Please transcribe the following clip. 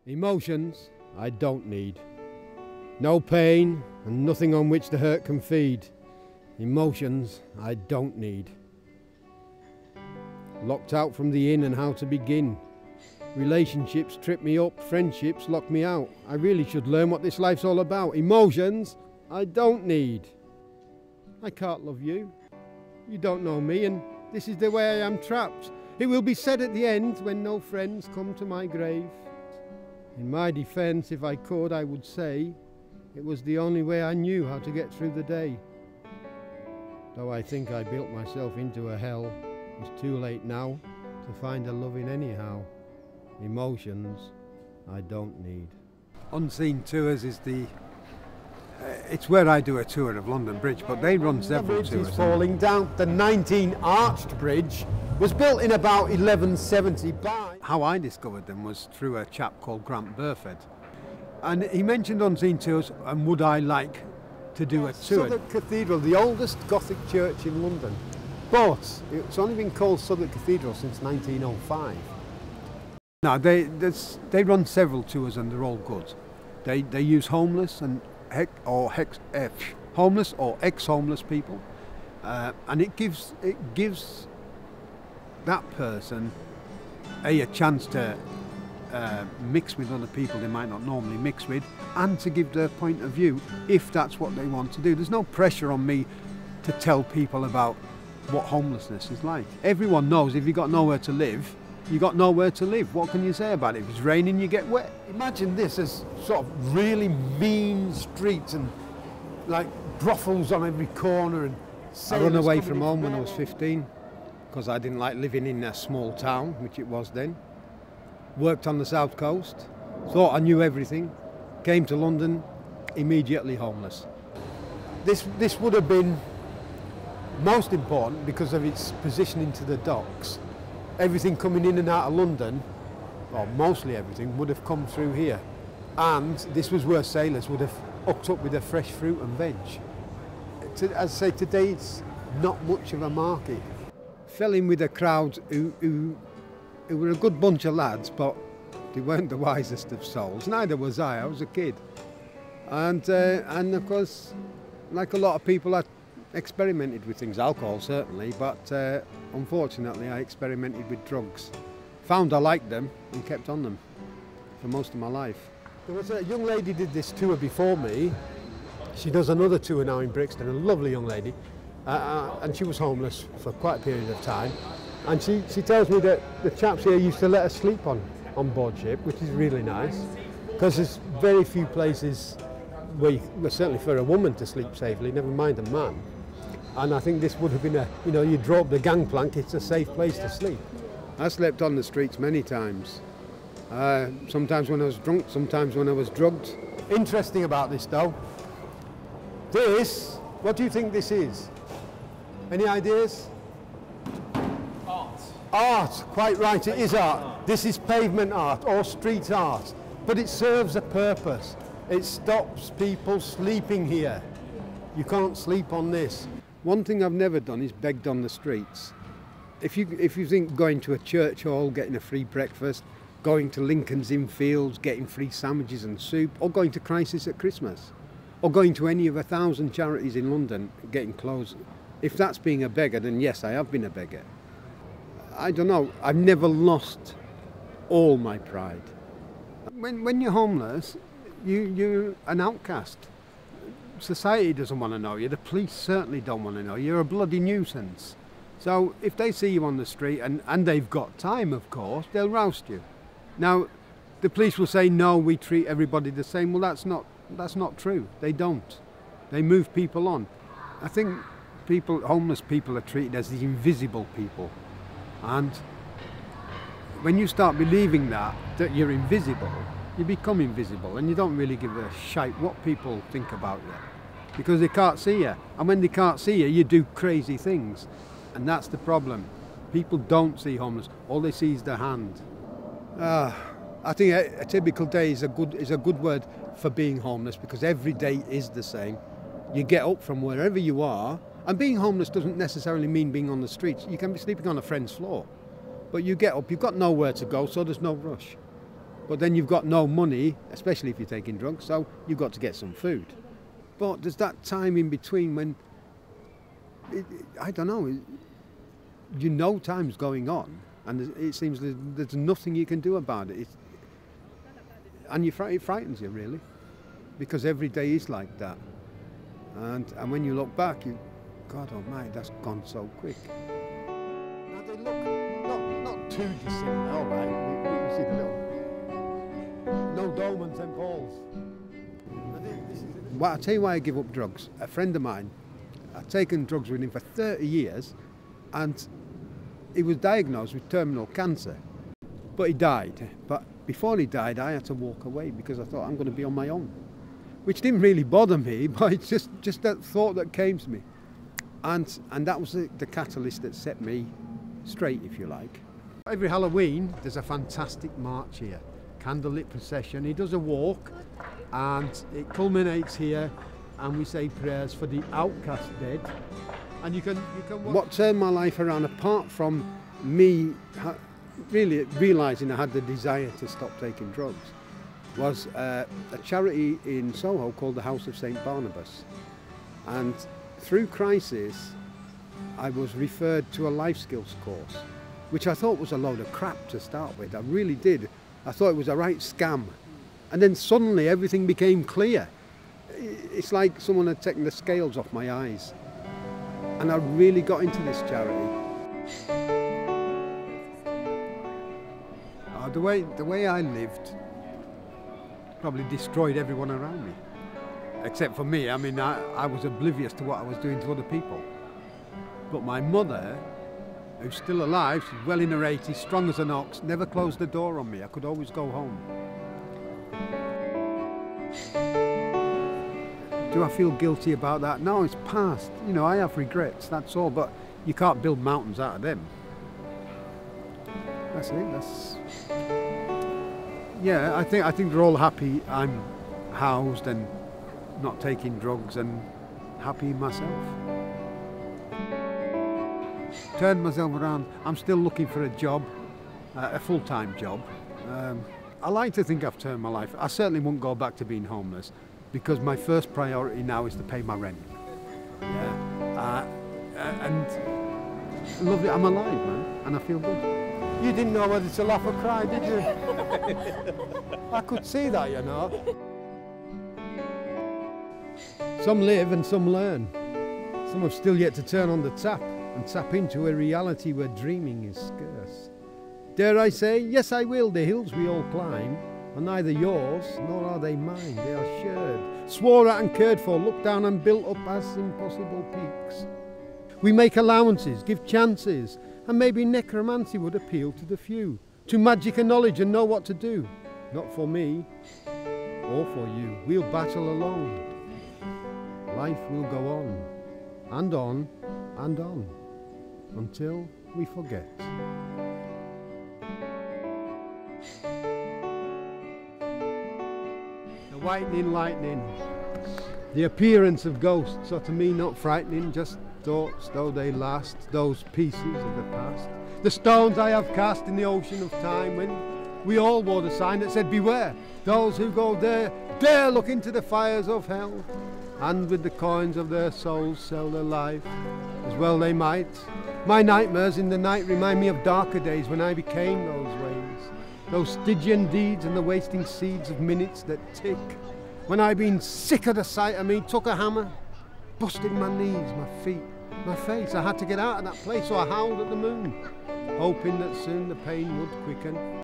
Emotions I don't need. No pain and nothing on which the hurt can feed. Emotions I don't need. Locked out from the inn and how to begin. Relationships trip me up, friendships lock me out. I really should learn what this life's all about. Emotions I don't need. I can't love you. You don't know me, and this is the way I am trapped. It will be said at the end when no friends come to my grave. In my defence, if I could, I would say it was the only way I knew how to get through the day. Though I think I built myself into a hell, it's too late now to find a loving anyhow. Emotions I don't need. Unseen Tours is it's where I do a tour of London Bridge, but they run several tours. The bridge is tours. falling down. The 19-arched bridge was built in about 1170 by... How I discovered them was through a chap called Grant Burford. And he mentioned Unseen Tours and would I like to do a tour. Southwark Cathedral, the oldest Gothic church in London. But it's only been called Southwark Cathedral since 1905. No, they run several tours and they're all good. They use homeless and homeless or ex-homeless people, and it gives that person a chance to mix with other people they might not normally mix with, and to give their point of view if that's what they want to do. There's no pressure on me to tell people about what homelessness is like. Everyone knows if you've got nowhere to live, you got nowhere to live. What can you say about it? If it's raining, you get wet. Imagine this as sort of really mean streets and like brothels on every corner. And I ran away from home when I was 15 because I didn't like living in a small town, which it was then. Worked on the south coast, thought I knew everything, came to London, immediately homeless. This would have been most important because of its positioning to the docks. Everything coming in and out of London, or mostly everything, would have come through here. And this was where sailors would have hooked up with their fresh fruit and veg. As I say, today it's not much of a market. Fell in with a crowd who were a good bunch of lads, but they weren't the wisest of souls. Neither was I was a kid. And of course, like a lot of people, I experimented with things, alcohol certainly, but unfortunately I experimented with drugs. Found I liked them and kept on them for most of my life. There was a young lady did this tour before me. She does another tour now in Brixton, a lovely young lady, and she was homeless for quite a period of time. And she tells me that the chaps here used to let her sleep on board ship, which is really nice, because there's very few places where certainly for a woman to sleep safely, never mind a man. And I think this would have been you draw up the gangplank, it's a safe place to sleep. I slept on the streets many times. Sometimes when I was drunk, sometimes when I was drugged. Interesting about this though, what do you think this is? Any ideas? Art. Art, quite right, it is art. This is pavement art or street art, but it serves a purpose. It stops people sleeping here. You can't sleep on this. One thing I've never done is begged on the streets. If you think going to a church hall, getting a free breakfast, going to Lincoln's Inn Fields, getting free sandwiches and soup, or going to Crisis at Christmas, or going to any of 1,000 charities in London, getting clothes, if that's being a beggar, then yes, I have been a beggar. I don't know, I've never lost all my pride. When you're homeless, you're an outcast. Society doesn't want to know you, the police certainly don't want to know you, you're a bloody nuisance. So if they see you on the street, and they've got time of course, they'll roust you. Now, the police will say, no, we treat everybody the same. Well, that's not true, they don't. They move people on. I think homeless people are treated as the invisible people. And when you start believing that you're invisible, you become invisible and you don't really give a shite what people think about you because they can't see you. And when they can't see you, you do crazy things. And that's the problem. People don't see homeless. All they see is their hand. I think a typical day is a good word for being homeless because every day is the same. You get up from wherever you are, and being homeless doesn't necessarily mean being on the streets. You can be sleeping on a friend's floor. But you get up, you've got nowhere to go, so there's no rush. But then you've got no money, especially if you're taking drugs, so you've got to get some food. But there's that time in between when, I don't know, you know time's going on, and it seems there's nothing you can do about it. And it frightens you, really, because every day is like that. And when you look back, God almighty, that's gone so quick. Now they look not too dissimilar, all right. You see the little, no dome and St. Paul's. Well, I'll tell you why I give up drugs. A friend of mine, I'd taken drugs with him for 30 years, and he was diagnosed with terminal cancer. But he died. But before he died, I had to walk away because I thought I'm going to be on my own, which didn't really bother me, but it's just that thought that came to me. And that was the catalyst that set me straight, if you like. Every Halloween, there's a fantastic march here. Candlelit procession. He does a walk, and it culminates here, and we say prayers for the outcast dead. And you can watch. What turned my life around, apart from me really realising I had the desire to stop taking drugs, was a charity in Soho called the House of St. Barnabas. And through crisis, I was referred to a life skills course, which I thought was a load of crap to start with. I really did. I thought it was a right scam. And then suddenly everything became clear. It's like someone had taken the scales off my eyes. And I really got into this charity. The way I lived probably destroyed everyone around me. Except for me. I mean, I was oblivious to what I was doing to other people. But my mother, who's still alive, she's well in her 80s, strong as an ox, never closed the door on me. I could always go home. Do I feel guilty about that? No, it's past. You know, I have regrets, that's all, but you can't build mountains out of them. That's it, yeah, I think they're all happy I'm housed and not taking drugs and happy in myself. Turned myself around. I'm still looking for a job, a full-time job. I like to think I've turned my life. I certainly won't go back to being homeless because my first priority now is to pay my rent. Yeah, and lovely. I'm alive, man, and I feel good. You didn't know whether to laugh or cry, did you? I could see that, you know. Some live and some learn. Some have still yet to turn on the tap and tap into a reality where dreaming is scarce. Dare I say, yes I will, the hills we all climb are neither yours nor are they mine, they are shared, swore at and cared for, looked down and built up as impossible peaks. We make allowances, give chances, and maybe necromancy would appeal to the few, to magic and knowledge and know what to do. Not for me, or for you, we'll battle along. Life will go on, and on, and on, until we forget. The whitening lightning, the appearance of ghosts are to me not frightening, just thoughts though they last, those pieces of the past. The stones I have cast in the ocean of time when we all wore the sign that said beware, those who go there dare look into the fires of hell, and with the coins of their souls sell their life, as well they might. My nightmares in the night remind me of darker days when I became those ways, those Stygian deeds and the wasting seeds of minutes that tick, when I been sick of the sight of me, took a hammer, busted my knees, my feet, my face. I had to get out of that place, so I howled at the moon, hoping that soon the pain would quicken.